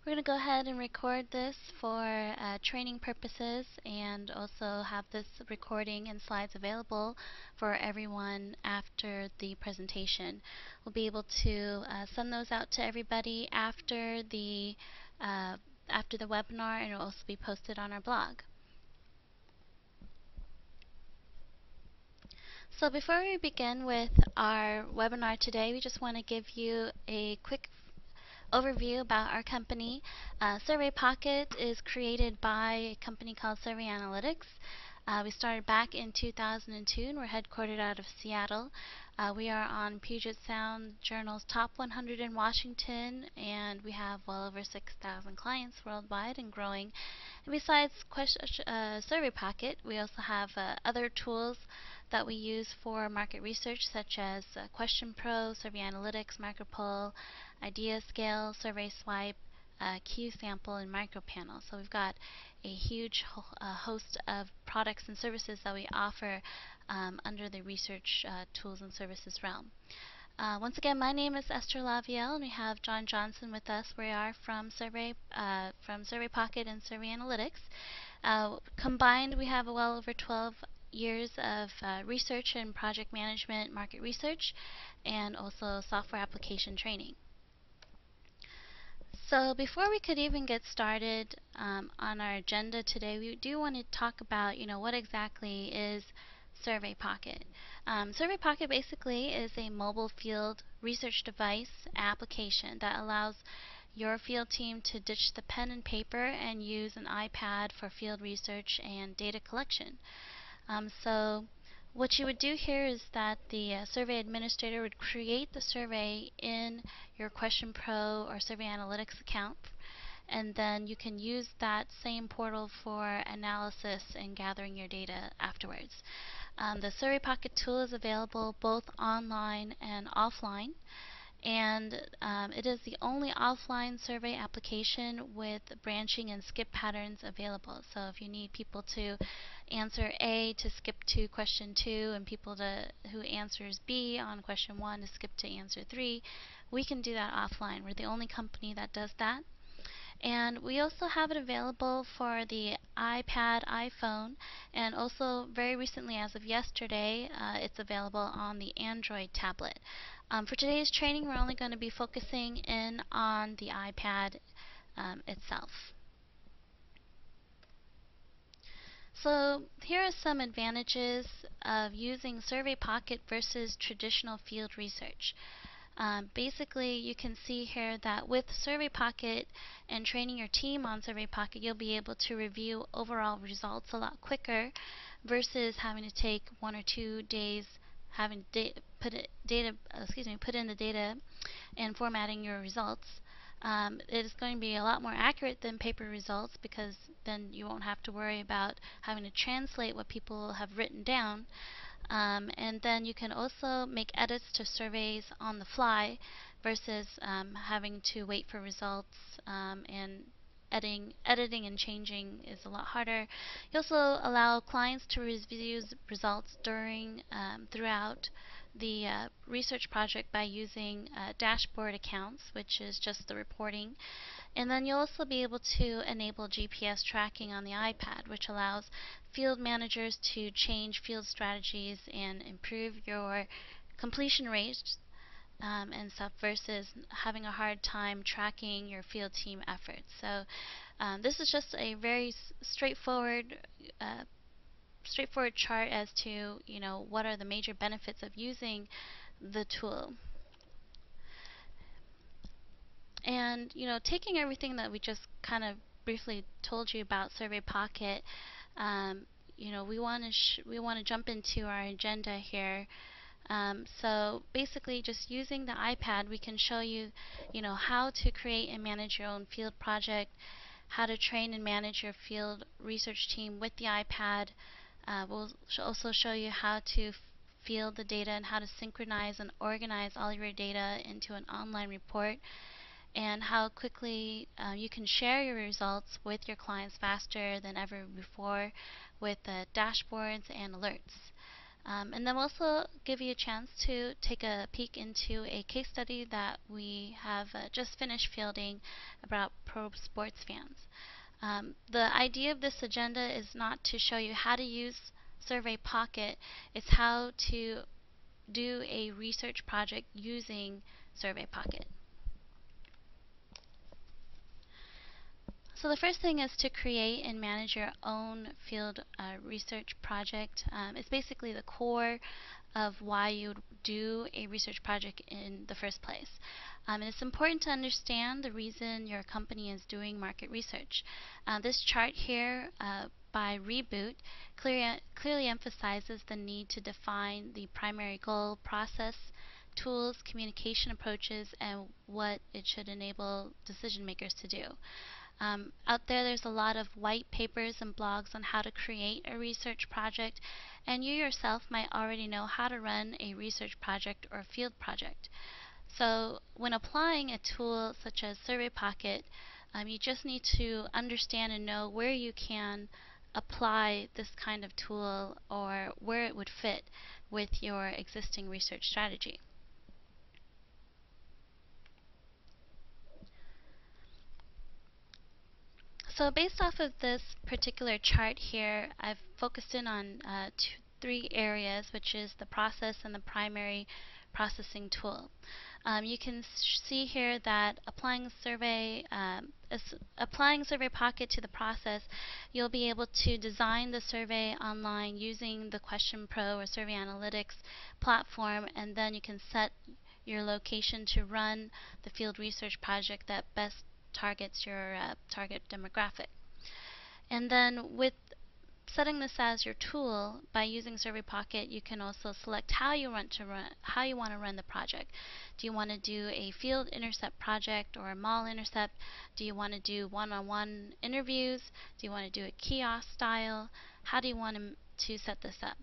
We're going to go ahead and record this for training purposes and also have this recording and slides available for everyone after the presentation. We'll be able to send those out to everybody uh, after the webinar, and it will also be posted on our blog. So before we begin with our webinar today, we just want to give you a quick overview about our company. SurveyPocket is created by a company called Survey Analytics. We started back in 2002 and we're headquartered out of Seattle. We are on Puget Sound Journal's Top 100 in Washington, and we have well over 6,000 clients worldwide and growing. And besides SurveyPocket, we also have other tools that we use for market research, such as Question Pro, Survey Analytics, MicroPoll, Idea Scale, Survey Swipe, Q Sample, and MicroPanel. So we've got a huge host of products and services that we offer under the research tools and services realm. Once again, my name is Esther Lavielle, and we have John Johnson with us. We are from SurveyPocket and Survey Analytics. Combined, we have well over 12 years of research and project management, market research, and also software application training. So before we could even get started on our agenda today, we do want to talk about, what exactly is SurveyPocket. SurveyPocket basically is a mobile field research device application that allows your field team to ditch the pen and paper and use an iPad for field research and data collection. So what you would do here is that the survey administrator would create the survey in your Question Pro or Survey Analytics account, and then you can use that same portal for analysis and gathering your data afterwards. The SurveyPocket tool is available both online and offline, and it is the only offline survey application with branching and skip patterns available. So if you need people to answer A to skip to question 2, and people who answers B on question 1 to skip to answer 3, we can do that offline. We're the only company that does that. And we also have it available for the iPad, iPhone, and also very recently, as of yesterday, it's available on the Android tablet. For today's training, we're only going to be focusing in on the iPad itself. So here are some advantages of using SurveyPocket versus traditional field research. Basically, you can see here that with SurveyPocket and training your team on SurveyPocket, you'll be able to review overall results a lot quicker versus having to take 1 or 2 days having put in the data and formatting your results. It is going to be a lot more accurate than paper results, because then you won't have to worry about having to translate what people have written down. And then you can also make edits to surveys on the fly versus having to wait for results, and editing and changing is a lot harder. You also allow clients to review results throughout the research project by using dashboard accounts, which is just the reporting. And then you'll also be able to enable GPS tracking on the iPad, which allows field managers to change field strategies and improve your completion rates and stuff versus having a hard time tracking your field team efforts. So this is just a very straightforward chart as to what are the major benefits of using the tool. And taking everything that we just kind of briefly told you about SurveyPocket, we want to jump into our agenda here. So basically, just using the iPad, we can show you, how to create and manage your own field project, how to train and manage your field research team with the iPad. We'll also show you how to field the data and how to synchronize and organize all your data into an online report, and how quickly you can share your results with your clients faster than ever before with dashboards and alerts. And then we'll also give you a chance to take a peek into a case study that we have just finished fielding about pro sports fans. The idea of this agenda is not to show you how to use SurveyPocket, it's how to do a research project using SurveyPocket. So the first thing is to create and manage your own field research project. It's basically the core of why you would do a research project in the first place. And it's important to understand the reason your company is doing market research. This chart here by Reboot clearly emphasizes the need to define the primary goal, process, tools, communication approaches, and what it should enable decision makers to do. Out there's a lot of white papers and blogs on how to create a research project, and you yourself might already know how to run a research project or field project. So when applying a tool such as SurveyPocket, you just need to understand and know where you can apply this kind of tool or where it would fit with your existing research strategy. So based off of this particular chart here, I've focused in on three areas, which is the process and the primary processing tool. You can see here that applying SurveyPocket to the process, you'll be able to design the survey online using the Question Pro or Survey Analytics platform, and then you can set your location to run the field research project that best targets your target demographic. And then with setting this as your tool, by using SurveyPocket, you can also select how you want to run the project. Do you want to do a field intercept project or a mall intercept? Do you want to do one-on-one interviews? Do you want to do a kiosk style? How do you want to set this up?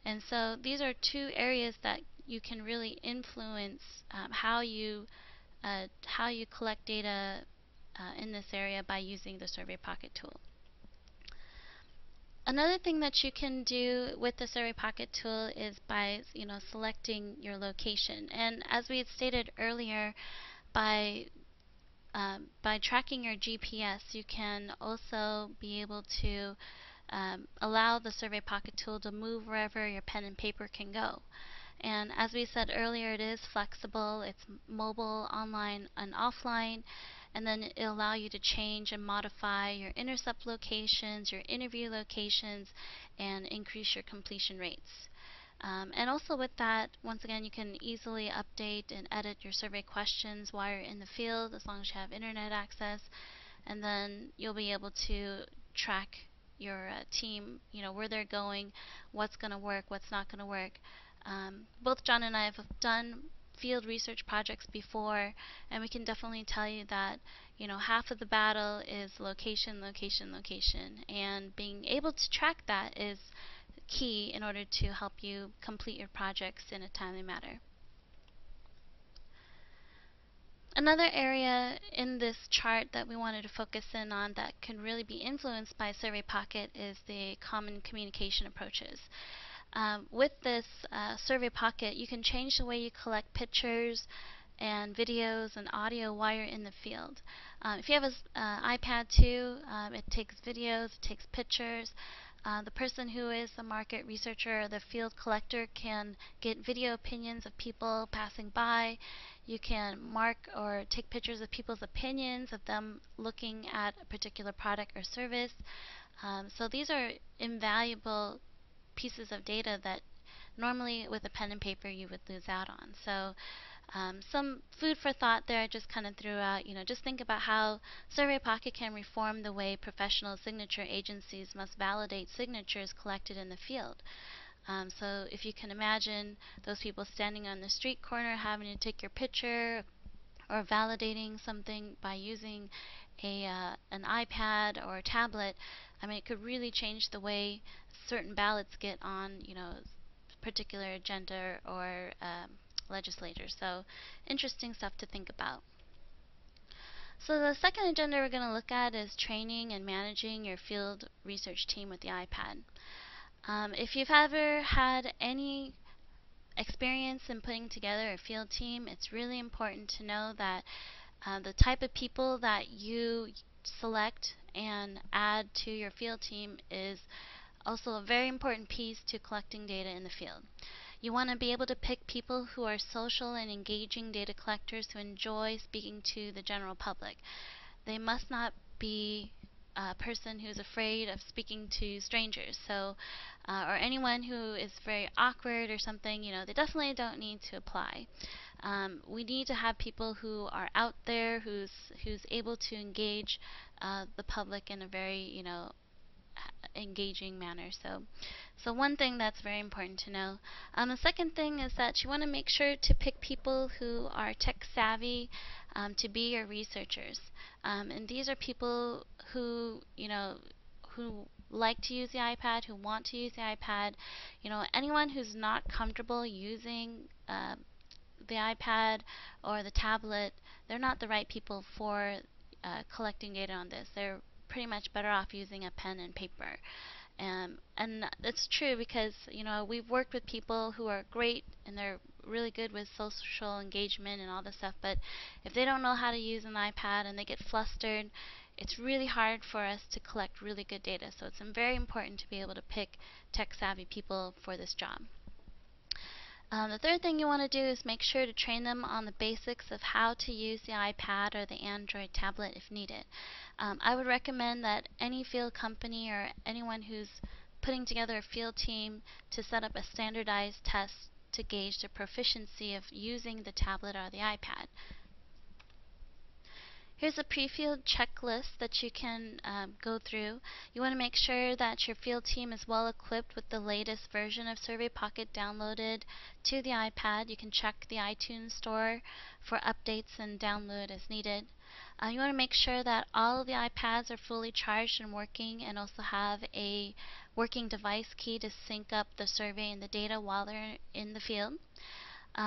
And so these are two areas that you can really influence how you collect data in this area by using the SurveyPocket tool. Another thing that you can do with the SurveyPocket tool is by selecting your location. And as we had stated earlier, by tracking your GPS, you can also be able to allow the SurveyPocket tool to move wherever your pen and paper can go. And as we said earlier, it is flexible. It's mobile, online, and offline. And then it'll allow you to change and modify your intercept locations, your interview locations, and increase your completion rates. And also with that, once again, you can easily update and edit your survey questions while you're in the field as long as you have internet access. And then you'll be able to track your team, where they're going, what's going to work, what's not going to work. Both John and I have done field research projects before, and we can definitely tell you that half of the battle is location, location, location, and being able to track that is key in order to help you complete your projects in a timely manner. Another area in this chart that we wanted to focus in on that can really be influenced by SurveyPocket is the common communication approaches. With this SurveyPocket, you can change the way you collect pictures and videos and audio while you're in the field. If you have an iPad too, it takes videos, it takes pictures. The person who is the market researcher or the field collector can get video opinions of people passing by. You can mark or take pictures of people's opinions of them looking at a particular product or service. So these are invaluable pieces of data that normally with a pen and paper you would lose out on. So some food for thought there I just kind of threw out. Just think about how SurveyPocket can reform the way professional signature agencies must validate signatures collected in the field. So if you can imagine those people standing on the street corner having to take your picture or validating something by using an iPad or a tablet, I mean, it could really change the way certain ballots get on, particular agenda or legislators. So interesting stuff to think about. So the second agenda we're going to look at is training and managing your field research team with the iPad. If you've ever had any experience in putting together a field team, it's really important to know that the type of people that you select and add to your field team is also a very important piece to collecting data in the field. You want to be able to pick people who are social and engaging data collectors who enjoy speaking to the general public. They must not be a person who's afraid of speaking to strangers, or anyone who is very awkward or something. They definitely don't need to apply. We need to have people who are out there, who's able to engage the public in a very engaging manner. So one thing that's very important to know. The second thing is that you want to make sure to pick people who are tech savvy to be your researchers. And these are people who like to use the iPad, who want to use the iPad. Anyone who's not comfortable using the iPad or the tablet, they're not the right people for collecting data on this. They're pretty much better off using a pen and paper. And it's true because we've worked with people who are great and they're really good with social engagement and all this stuff, but if they don't know how to use an iPad and they get flustered, it's really hard for us to collect really good data. So it's very important to be able to pick tech savvy people for this job. The third thing you want to do is make sure to train them on the basics of how to use the iPad or the Android tablet if needed. I would recommend that any field company or anyone who's putting together a field team to set up a standardized test to gauge the proficiency of using the tablet or the iPad. Here's a pre-field checklist that you can go through. You want to make sure that your field team is well equipped with the latest version of SurveyPocket downloaded to the iPad. You can check the iTunes store for updates and download as needed. You want to make sure that all of the iPads are fully charged and working, and also have a working device key to sync up the survey and the data while they're in the field.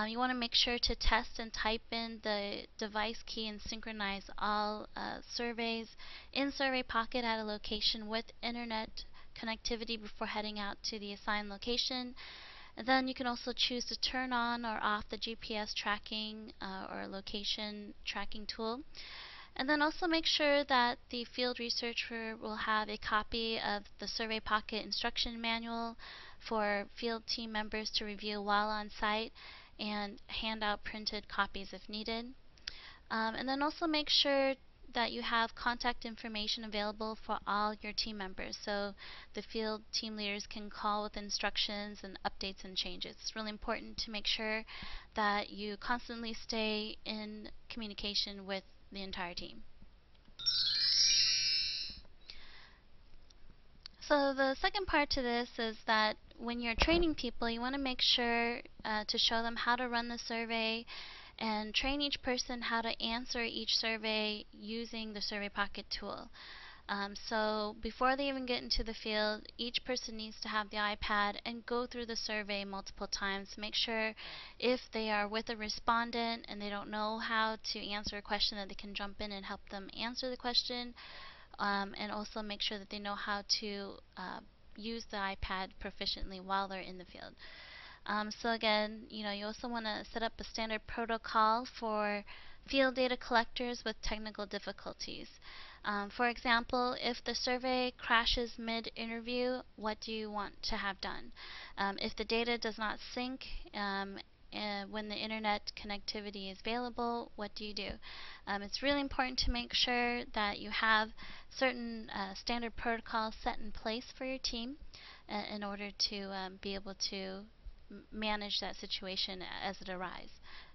You want to make sure to test and type in the device key and synchronize all surveys in SurveyPocket at a location with internet connectivity before heading out to the assigned location. And then you can also choose to turn on or off the GPS tracking or location tracking tool. And then also make sure that the field researcher will have a copy of the SurveyPocket instruction manual for field team members to review while on site, and hand out printed copies if needed. And then also make sure that you have contact information available for all your team members, so the field team leaders can call with instructions and updates and changes. It's really important to make sure that you constantly stay in communication with the entire team. So the second part to this is that when you're training people, you want to make sure to show them how to run the survey and train each person how to answer each survey using the SurveyPocket tool. So before they even get into the field, each person needs to have the iPad and go through the survey multiple times to make sure if they are with a respondent and they don't know how to answer a question, that they can jump in and help them answer the question. And also make sure that they know how to use the iPad proficiently while they're in the field. So again, you also want to set up a standard protocol for field data collectors with technical difficulties. For example, if the survey crashes mid-interview, what do you want to have done? If the data does not sync when the internet connectivity is available, what do you do? It's really important to make sure that you have certain standard protocols set in place for your team in order to be able to manage that situation as it arises.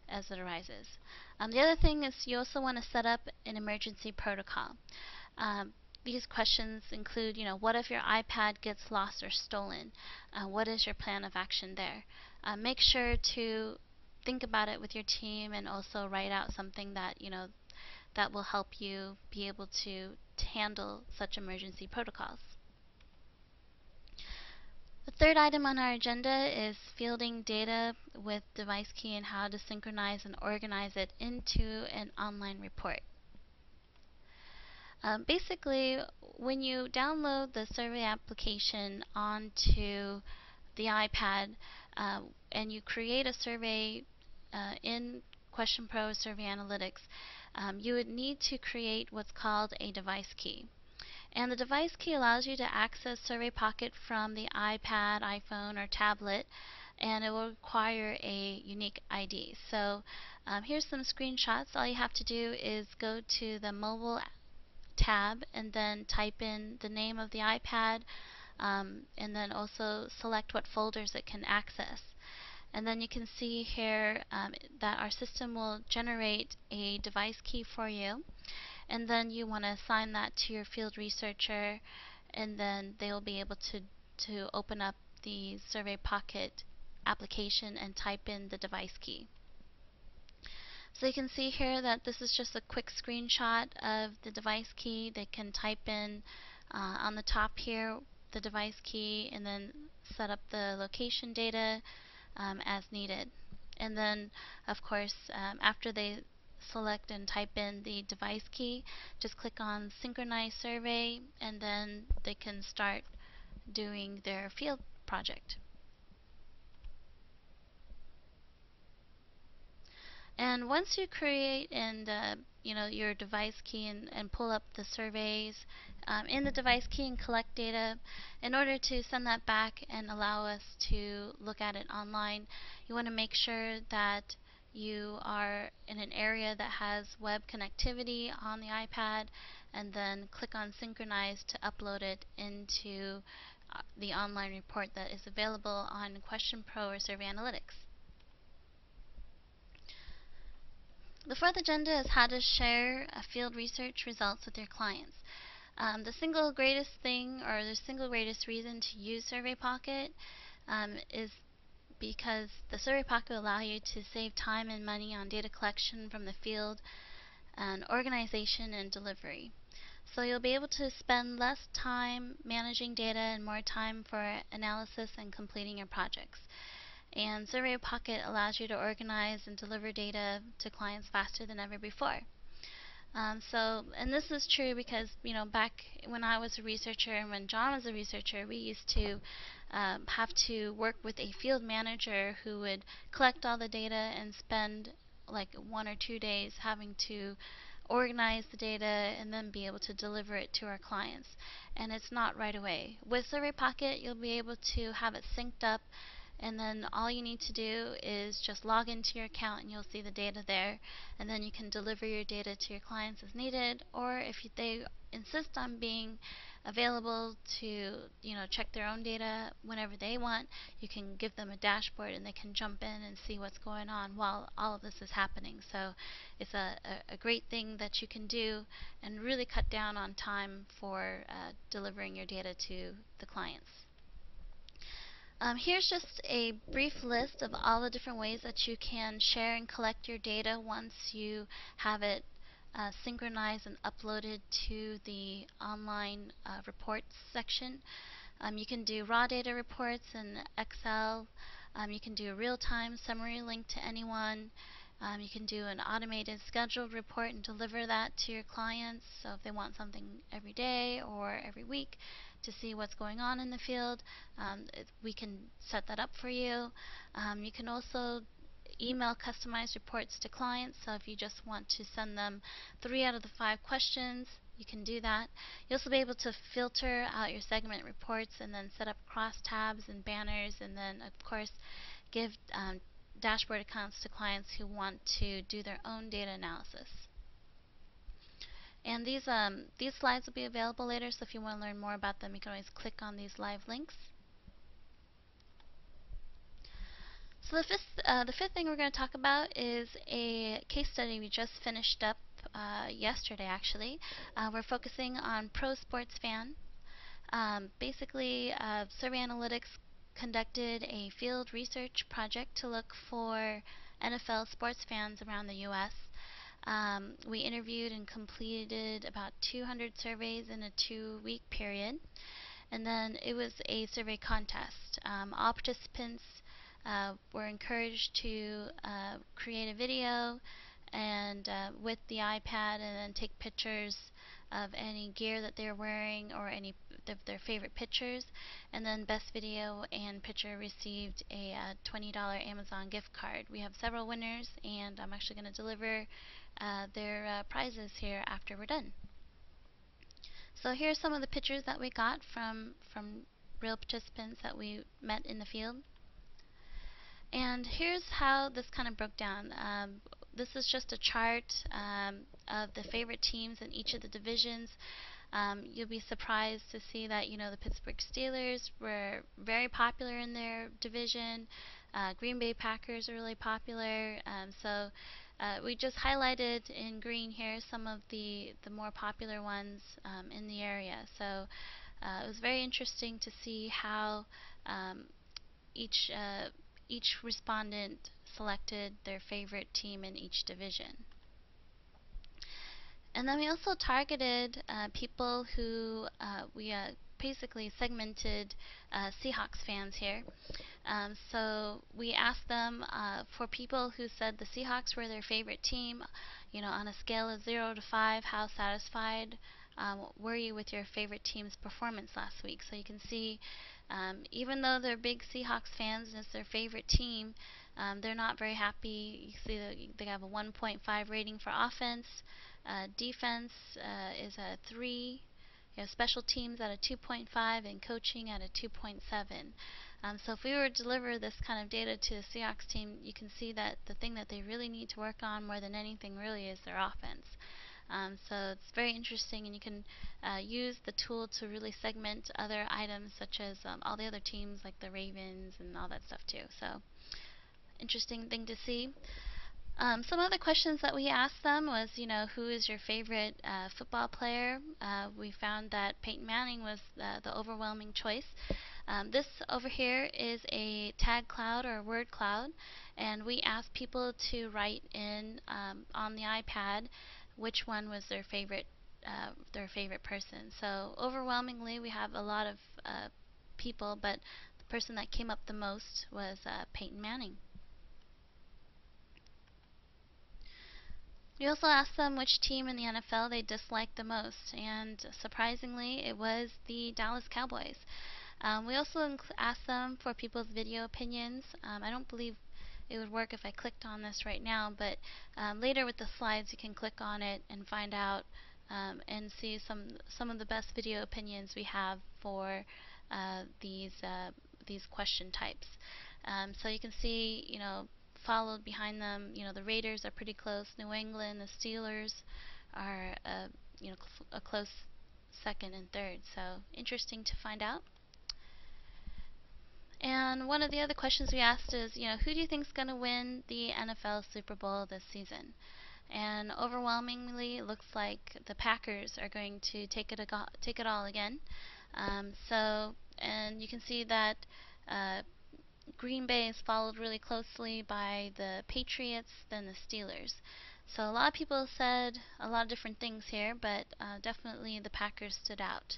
The other thing is you also want to set up an emergency protocol. These questions include, what if your iPad gets lost or stolen? What is your plan of action there? Make sure to think about it with your team and also write out something that, that will help you be able to handle such emergency protocols. The third item on our agenda is fielding data with device key and how to synchronize and organize it into an online report. Basically, when you download the survey application onto the iPad and you create a survey in Question Pro Survey Analytics, you would need to create what's called a device key. And the device key allows you to access SurveyPocket from the iPad, iPhone, or tablet, and it will require a unique ID. So here's some screenshots. All you have to do is go to the mobile tab and then type in the name of the iPad, and then also select what folders it can access. And then you can see here that our system will generate a device key for you, and then you want to assign that to your field researcher, and then they will be able to open up the SurveyPocket application and type in the device key. So you can see here that this is just a quick screenshot of the device key. They can type in on the top here the device key and then set up the location data as needed. And then, of course, after they select and type in the device key, just click on Synchronize Survey, and then they can start doing their field project. And once you create and your device key and pull up the surveys in the device key and collect data, in order to send that back and allow us to look at it online, you want to make sure that you are in an area that has web connectivity on the iPad, and then click on Synchronize to upload it into the online report that is available on Question Pro or Survey Analytics. The fourth agenda is how to share field research results with your clients. The single greatest thing, or the single greatest reason to use SurveyPocket is because the SurveyPocket will allow you to save time and money on data collection from the field and organization and delivery. So you'll be able to spend less time managing data and more time for analysis and completing your projects. And SurveyPocket allows you to organize and deliver data to clients faster than ever before. And this is true because, back when I was a researcher and when John was a researcher, we used to have to work with a field manager who would collect all the data and spend like 1 or 2 days having to organize the data and then be able to deliver it to our clients. And it's not right away. With SurveyPocket, you'll be able to have it synced up, and then all you need to do is just log into your account and you'll see the data there, and then you can deliver your data to your clients as needed, or if they insist on being available to check their own data whenever they want, you can give them a dashboard and they can jump in and see what's going on while all of this is happening. So it's a great thing that you can do and really cut down on time for delivering your data to the clients. Here's just a brief list of all the different ways that you can share and collect your data once you have it synchronized and uploaded to the online reports section. You can do raw data reports in Excel. You can do a real-time summary link to anyone. You can do an automated scheduled report and deliver that to your clients. So if they want something every day or every week to see what's going on in the field, we can set that up for you. You can also email customized reports to clients. So if you just want to send them 3 out of the 5 questions, you can do that. You'll also be able to filter out your segment reports and then set up crosstabs and banners, and then of course give dashboard accounts to clients who want to do their own data analysis. And these slides will be available later, so if you want to learn more about them, you can always click on these live links. So the fifth thing we're going to talk about is a case study we just finished up yesterday, actually. We're focusing on pro sports fan. Basically, Survey Analytics conducted a field research project to look for NFL sports fans around the U.S. We interviewed and completed about 200 surveys in a 2-week period, and then it was a survey contest. All participants were encouraged to create a video and with the iPad and then take pictures of any gear that they're wearing or any of their favorite pictures. And then best video and picture received a $20 Amazon gift card. We have several winners, and I'm actually going to deliver their prizes here after we're done. So here's some of the pictures that we got from real participants that we met in the field. And here's how this kind of broke down. This is just a chart of the favorite teams in each of the divisions. You'll be surprised to see that the Pittsburgh Steelers were very popular in their division. Green Bay Packers are really popular. So we just highlighted in green here some of the more popular ones in the area. So it was very interesting to see how each respondent selected their favorite team in each division. And then we also targeted people who we basically segmented Seahawks fans here. So we asked them for people who said the Seahawks were their favorite team, on a scale of 0 to 5, how satisfied were you with your favorite team's performance last week? So you can see, even though they're big Seahawks fans and it's their favorite team, they're not very happy. You see that they have a 1.5 rating for offense. Defense is a 3. You have special teams at a 2.5 and coaching at a 2.7. So if we were to deliver this kind of data to the Seahawks team, you can see that the thing that they really need to work on more than anything really is their offense. So it's very interesting, and you can use the tool to really segment other items such as all the other teams like the Ravens and all that stuff too. So interesting thing to see. Some other questions that we asked them was, who is your favorite football player? We found that Peyton Manning was the overwhelming choice. This over here is a tag cloud or a word cloud, and we asked people to write in on the iPad which one was their favorite person. So overwhelmingly, we have a lot of people, but the person that came up the most was Peyton Manning. We also asked them which team in the NFL they disliked the most, and surprisingly, it was the Dallas Cowboys. We also asked them for people's video opinions. I don't believe it would work if I clicked on this right now, but later with the slides you can click on it and find out and see some of the best video opinions we have for these question types. So you can see, followed behind them, the Raiders are pretty close. New England, the Steelers are, a close second and third. So interesting to find out. And one of the other questions we asked is, who do you think is going to win the NFL Super Bowl this season? And overwhelmingly, it looks like the Packers are going to take it all again. And you can see that Green Bay is followed really closely by the Patriots, then the Steelers. So a lot of people said a lot of different things here, but definitely the Packers stood out.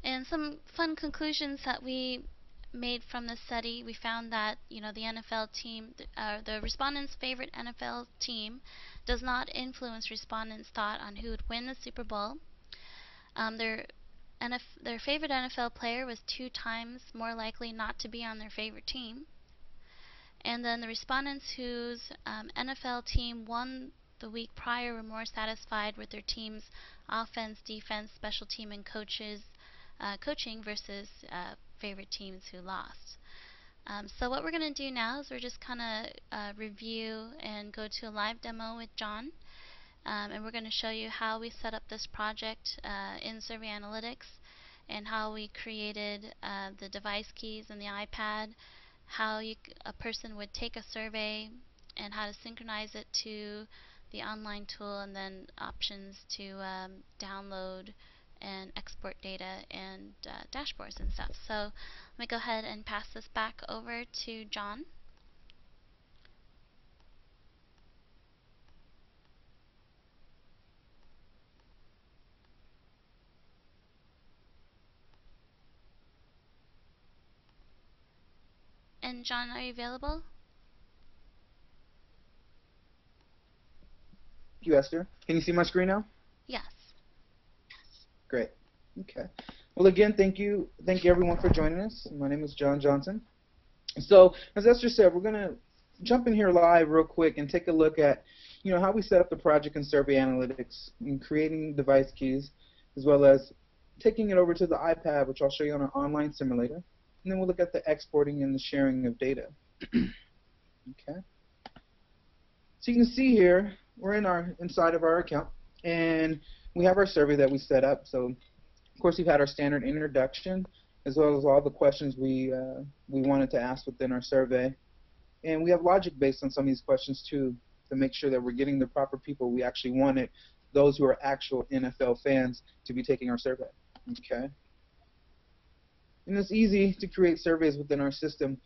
And some fun conclusions that we made from this study, we found that the NFL team, the respondents' favorite NFL team, does not influence respondents' thought on who would win the Super Bowl. Their favorite NFL player was 2 times more likely not to be on their favorite team. And then the respondents whose NFL team won the week prior were more satisfied with their team's offense, defense, special team, and coaching versus favorite teams who lost. So what we're going to do now is we're just kind of review and go to a live demo with John. And we're going to show you how we set up this project in Survey Analytics, and how we created the device keys in the iPad, how a person would take a survey, and how to synchronize it to the online tool, and then options to download and export data and dashboards and stuff. So let me go ahead and pass this back over to John. And John, are you available? you, Esther. Can you see my screen now? Yes. Great. Okay. Well, again, thank you. Thank you, everyone, for joining us. My name is John Johnson. So, as Esther said, we're going to jump in here live real quick and take a look at, how we set up the project in Survey Analytics and creating device keys, as well as taking it over to the iPad, which I'll show you on our online simulator. And then we'll look at the exporting and the sharing of data. Okay. So you can see here, we're inside of our account, and we have our survey that we set up. So, of course, we've had our standard introduction, as well as all the questions we wanted to ask within our survey. And we have logic based on some of these questions, too, to make sure that we're getting the proper people we actually wanted, those who are actual NFL fans, to be taking our survey. Okay. And it's easy to create surveys within our system,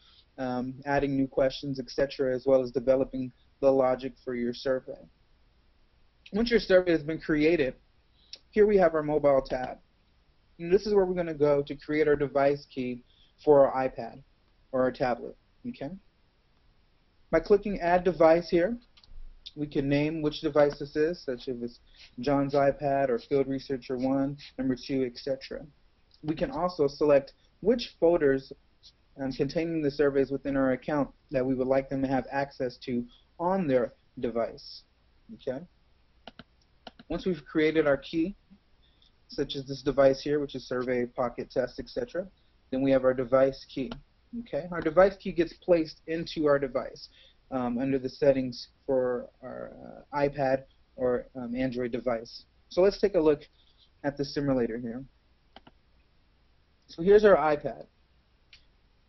adding new questions, etc., as well as developing the logic for your survey. Once your survey has been created, here we have our mobile tab. And this is where we're going to go to create our device key for our iPad or our tablet. Okay. By clicking Add Device here, we can name which device this is, such as if it's John's iPad or Field Researcher 1, number 2, etc. We can also select which folders containing the surveys within our account that we would like them to have access to on their device. Okay. Once we've created our key, such as this device here, which is SurveyPocket Test, etc., then we have our device key. Okay. Our device key gets placed into our device under the settings for our iPad or Android device. So let's take a look at the simulator here. So here's our iPad.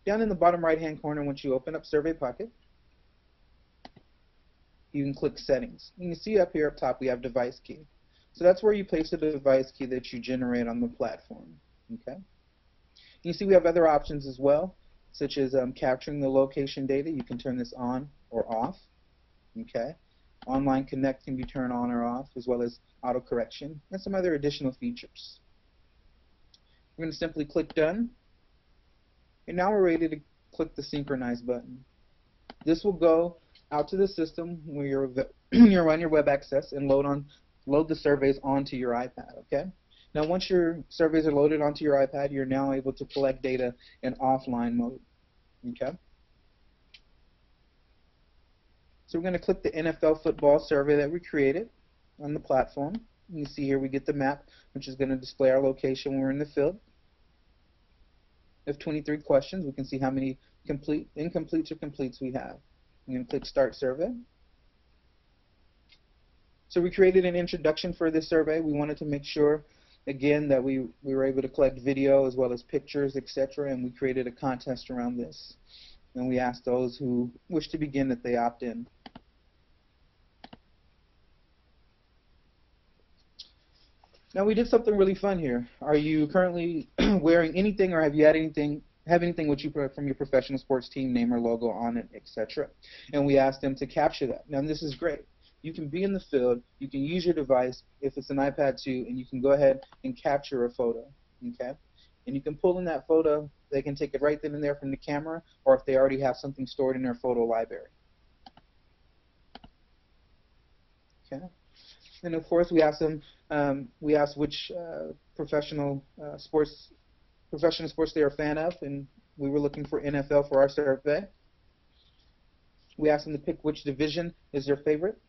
Down in the bottom right-hand corner, once you open up SurveyPocket, you can click Settings. You can see up here up top we have Device Key. So that's where you place the device key that you generate on the platform. Okay. You see we have other options as well, such as capturing the location data. You can turn this on or off. Okay. Online Connect can be turned on or off, as well as auto correction and some other additional features. We're going to simply click Done. And now we're ready to click the Synchronize button. This will go out to the system where you're on your web access and load the surveys onto your iPad. Okay. Now, once your surveys are loaded onto your iPad, you're now able to collect data in offline mode. Okay. So we're going to click the NFL football survey that we created on the platform. You see here we get the map, which is going to display our location when we're in the field. We have 23 questions. We can see how many incompletes or completes we have. I'm going to click Start Survey. So we created an introduction for this survey. We wanted to make sure, again, that we were able to collect video as well as pictures, etc., and we created a contest around this. And we asked those who wish to begin that they opt in. Now we did something really fun here. Are you currently wearing anything, or have you had anything with you from your professional sports team, name or logo on it, etc.? And we asked them to capture that. Now this is great. You can be in the field, you can use your device, if it's an iPad too, and you can go ahead and capture a photo. Okay? And you can pull in that photo. They can take it right then and there from the camera, or if they already have something stored in their photo library. Okay? And of course, we asked them. We asked which professional sports they are a fan of, and we were looking for NFL for our survey. We asked them to pick which division is their favorite.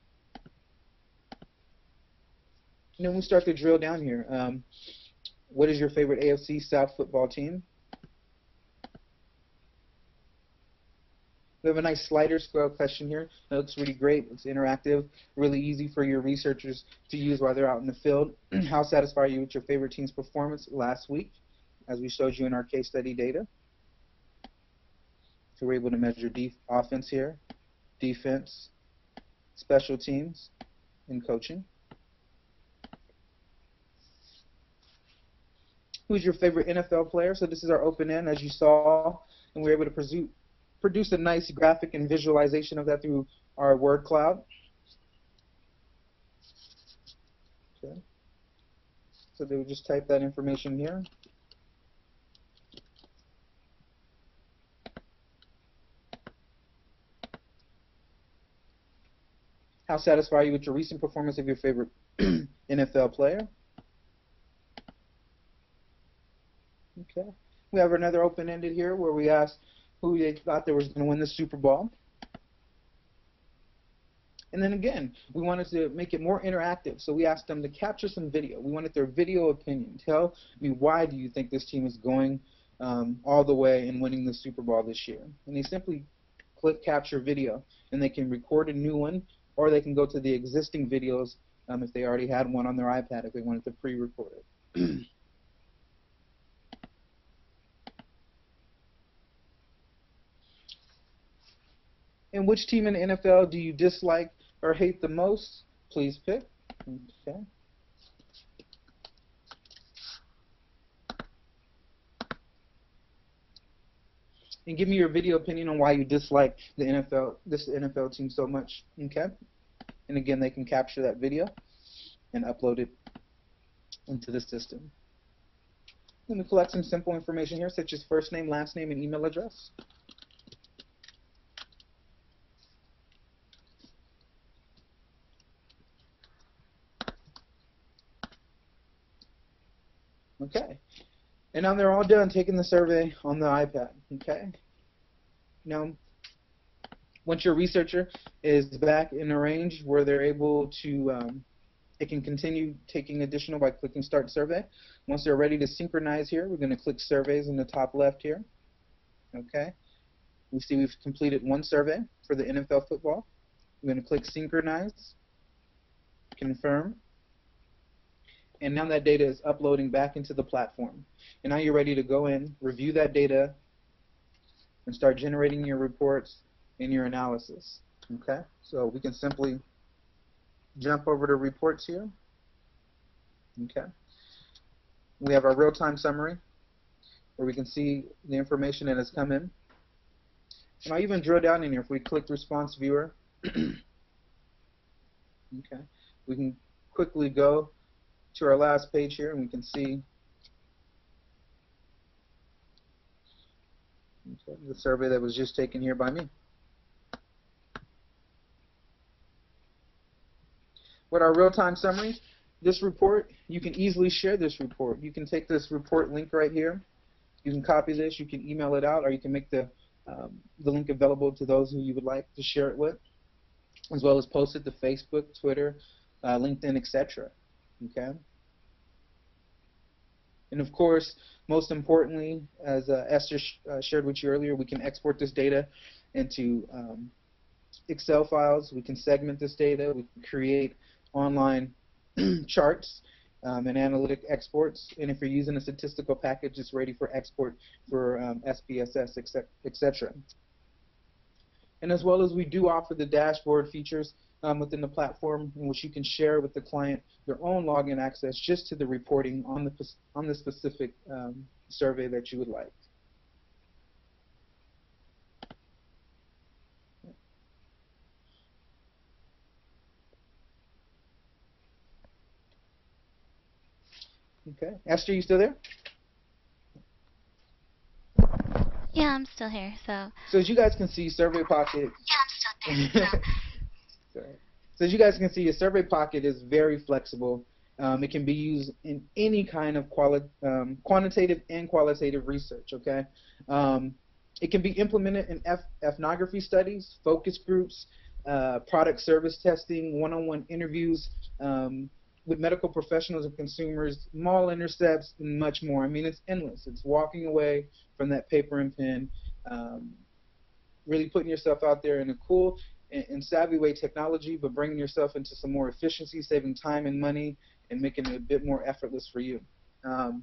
And then we start to drill down here. What is your favorite AFC South football team? We have a nice slider scroll question here. That looks really great. It's interactive, really easy for your researchers to use while they're out in the field. How satisfied are you with your favorite team's performance last week, as we showed you in our case study data? So we're able to measure offense here, defense, special teams, and coaching. Who's your favorite NFL player? So this is our open end, as you saw, and we're able to produce a nice graphic and visualization of that through our word cloud. Okay. So they would just type that information here. How satisfied are you with your recent performance of your favorite NFL player? Okay. We have another open-ended here where we asked who they thought they was going to win the Super Bowl. And then again, we wanted to make it more interactive, so we asked them to capture some video. We wanted their video opinion. Tell me, why do you think this team is going all the way and winning the Super Bowl this year? And they simply click capture video, and they can record a new one, or they can go to the existing videos if they already had one on their iPad if they wanted to pre-record it. And which team in the NFL do you dislike or hate the most? Please pick. Okay. And give me your video opinion on why you dislike the this NFL team so much. Okay. And again, they can capture that video and upload it into the system. Let me collect some simple information here, such as first name, last name, and email address. Okay. And now they're all done taking the survey on the iPad. Okay. Now, once your researcher is back in a range where they're able to, it can continue taking additional by clicking Start Survey. Once they're ready to synchronize here, we're going to click Surveys in the top left here. Okay. We see we've completed one survey for the NFL football. We're going to click Synchronize, Confirm. And now that data is uploading back into the platform. And now you're ready to go in, review that data, and start generating your reports and your analysis. Okay? So we can simply jump over to reports here. Okay? We have our real-time summary where we can see the information that has come in. And I'll even drill down in here if we click Response Viewer. Okay? We can quickly go to our last page here, and we can see the survey that was just taken here by me. With our real-time summary, this report, you can easily share this report. You can take this report link right here. You can copy this, you can email it out, or you can make the link available to those who you would like to share it with, as well as post it to Facebook, Twitter, LinkedIn, etc. Okay? And of course, most importantly, as Esther shared with you earlier, we can export this data into Excel files. We can segment this data. We can create online charts and analytic exports. And if you're using a statistical package, it's ready for export for SPSS, etc. And as well as we do offer the dashboard features within the platform in which you can share with the client their own login access just to the reporting on the specific survey that you would like. Okay, Esther, you still there? Yeah, I'm still here. So as you guys can see, SurveyPocket. yeah, I'm still there. So as you guys can see, a SurveyPocket is very flexible. It can be used in any kind of quantitative and qualitative research. Okay, it can be implemented in ethnography studies, focus groups, product service testing, one-on-one interviews with medical professionals and consumers, mall intercepts, and much more. I mean, it's endless. It's walking away from that paper and pen, really putting yourself out there in a cool and savvy way technology, but bringing yourself into some more efficiency, saving time and money, and making it a bit more effortless for you. And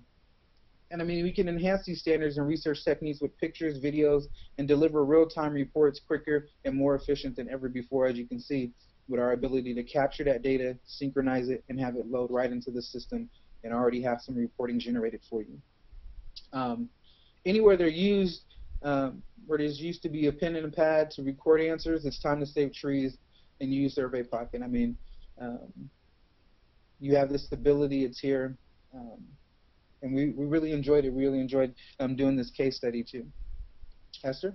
I mean, we can enhance these standards and research techniques with pictures, videos, and deliver real-time reports quicker and more efficient than ever before, as you can see, with our ability to capture that data, synchronize it, and have it load right into the system and already have some reporting generated for you. Anywhere they're used, where there's used to be a pen and a pad to record answers, it's time to save trees and use SurveyPocket. I mean, you have this ability, it's here, and we really enjoyed it. We really enjoyed doing this case study too. Esther?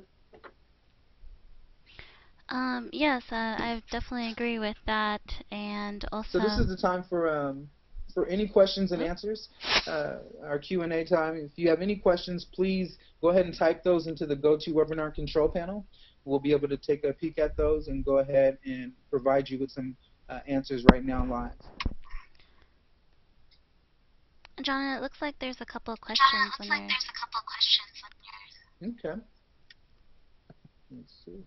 Yes, I definitely agree with that, and So this also, is the time for any questions and oh, answers, our Q&A time. If you have any questions, please go ahead and type those into the GoToWebinar control panel. We'll be able to take a peek at those and go ahead and provide you with some answers right now live. John, it looks like there's a couple of questions on your. Okay. Let's see.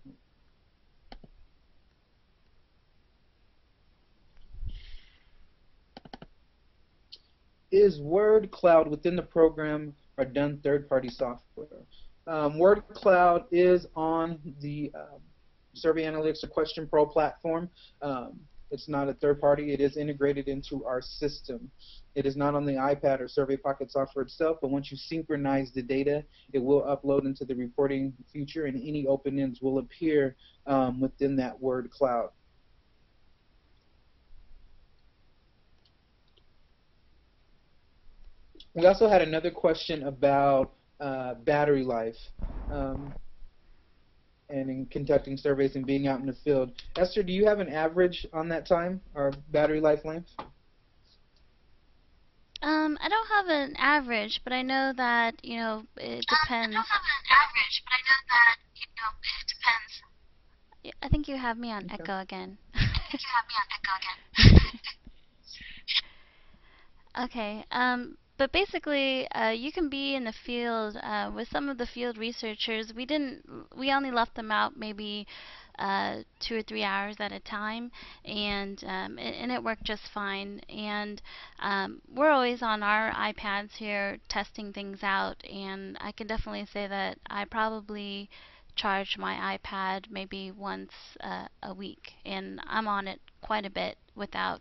Is Word Cloud within the program or done third-party software? Word Cloud is on the Survey Analytics or Question Pro platform. It's not a third party. It is integrated into our system. It is not on the iPad or SurveyPocket software itself, but once you synchronize the data, it will upload into the reporting feature, and any open-ends will appear within that Word Cloud. We also had another question about battery life and in conducting surveys and being out in the field. Esther, do you have an average on that time or battery life length? I don't have an average, but I know that, it depends. I think you have me on Okay. echo again. Okay. But basically, you can be in the field with some of the field researchers. We only left them out maybe 2 or 3 hours at a time, and it worked just fine. And we're always on our iPads here testing things out, and I can definitely say that I probably charge my iPad maybe once a week, and I'm on it quite a bit without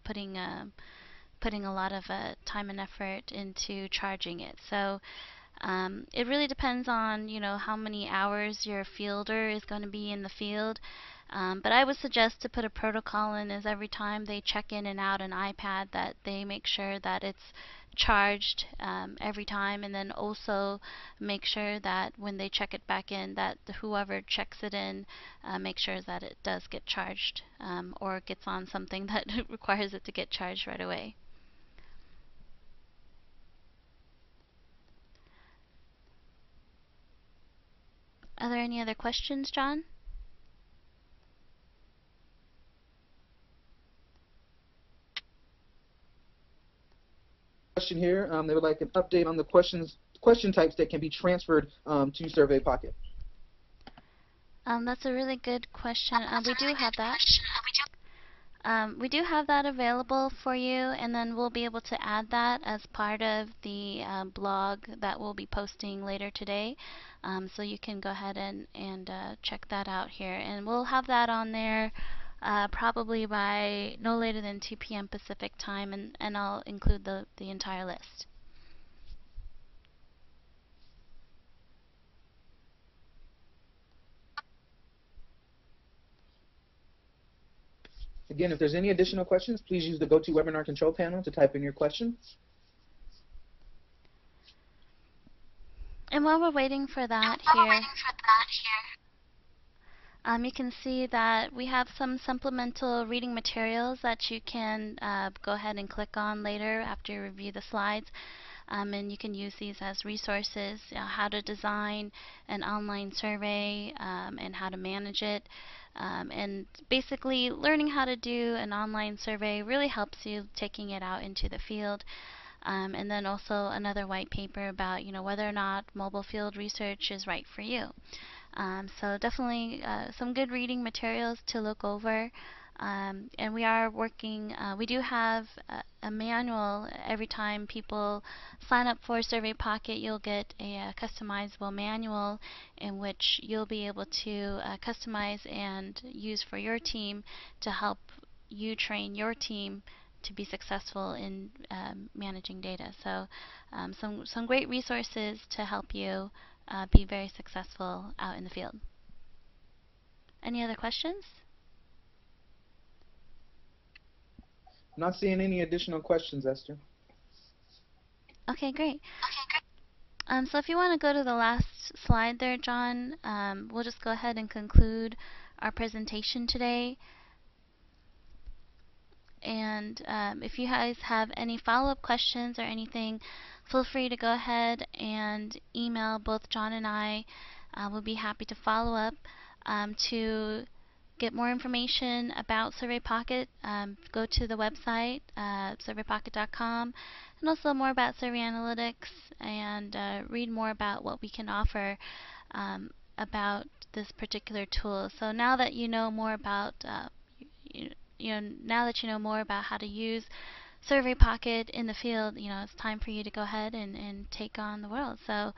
putting a lot of time and effort into charging it. So it really depends on how many hours your fielder is going to be in the field. But I would suggest to put a protocol in is every time they check in and out an iPad that they make sure that it's charged every time, and then also make sure that when they check it back in that whoever checks it in make sure that it does get charged or gets on something that requires it to get charged right away. Are there any other questions, John? Question here. They would like an update on the question types that can be transferred to SurveyPocket. That's a really good question. We do have that. We do have that available for you, and then we'll be able to add that as part of the blog that we'll be posting later today. So you can go ahead and check that out here. And we'll have that on there probably by no later than 2 p.m. Pacific time, and I'll include the entire list. Again, if there's any additional questions, please use the GoToWebinar control panel to type in your question. And while we're waiting for that here, you can see that we have some supplemental reading materials that you can go ahead and click on later after you review the slides. And you can use these as resources, how to design an online survey and how to manage it. And basically, learning how to do an online survey really helps you taking it out into the field. And then also another white paper about whether or not mobile field research is right for you. So definitely some good reading materials to look over. And we are working, we do have a manual. Every time people sign up for SurveyPocket, you'll get a customizable manual in which you'll be able to customize and use for your team to help you train your team to be successful in managing data. So some great resources to help you be very successful out in the field. Any other questions? I'm not seeing any additional questions, Esther. Okay, great. So if you want to go to the last slide there, John, we'll just go ahead and conclude our presentation today. And if you guys have any follow-up questions or anything, feel free to go ahead and email both John and I. We'll be happy to follow up. To get more information about SurveyPocket, go to the website, surveypocket.com, and also more about Survey Analytics, and read more about what we can offer about this particular tool. So now that you know more about now that you know more about how to use SurveyPocket in the field, it's time for you to go ahead and take on the world. So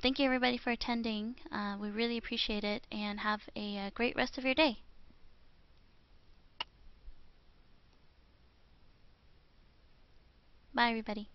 thank you everybody for attending. We really appreciate it, and have a great rest of your day. Bye everybody.